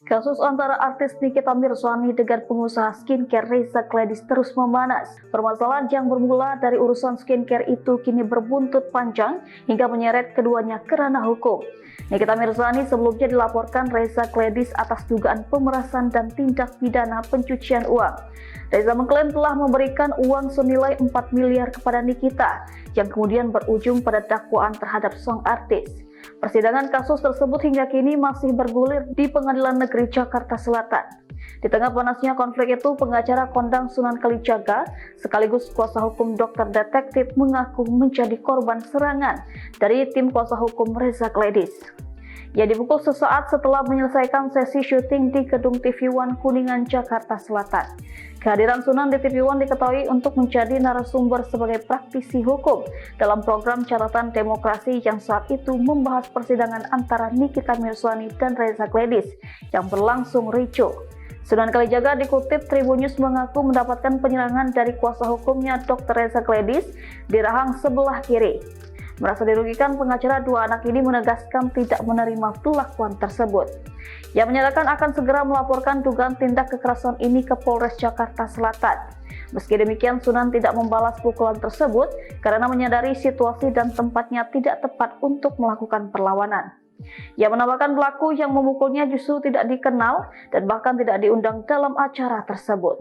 Kasus antara artis Nikita Mirzani dengan pengusaha skincare Reza Gladys terus memanas. Permasalahan yang bermula dari urusan skincare itu kini berbuntut panjang hingga menyeret keduanya ke ranah hukum. Nikita Mirzani sebelumnya dilaporkan Reza Gladys atas dugaan pemerasan dan tindak pidana pencucian uang. Reza mengklaim telah memberikan uang senilai 4 miliar kepada Nikita, yang kemudian berujung pada dakwaan terhadap sang artis. Persidangan kasus tersebut hingga kini masih bergulir di Pengadilan Negeri Jakarta Selatan. Di tengah panasnya konflik itu, pengacara kondang Sunan Kalijaga sekaligus kuasa hukum dokter detektif mengaku menjadi korban serangan dari tim kuasa hukum Reza Gladys. Ia dipukul sesaat setelah menyelesaikan sesi syuting di gedung TV One Kuningan, Jakarta Selatan. Kehadiran Sunan di TV One diketahui untuk menjadi narasumber sebagai praktisi hukum dalam program Catatan Demokrasi yang saat itu membahas persidangan antara Nikita Mirzani dan Reza Gladys yang berlangsung ricuh. Sunan Kalijaga dikutip Tribunnews mengaku mendapatkan penyerangan dari kuasa hukumnya Dr. Reza Gladys di rahang sebelah kiri. Merasa dirugikan, pengacara dua anak ini menegaskan tidak menerima perlakuan tersebut. Ia menyatakan akan segera melaporkan dugaan tindak kekerasan ini ke Polres Jakarta Selatan. Meski demikian, Sunan tidak membalas pukulan tersebut karena menyadari situasi dan tempatnya tidak tepat untuk melakukan perlawanan. Ia menambahkan pelaku yang memukulnya justru tidak dikenal dan bahkan tidak diundang dalam acara tersebut.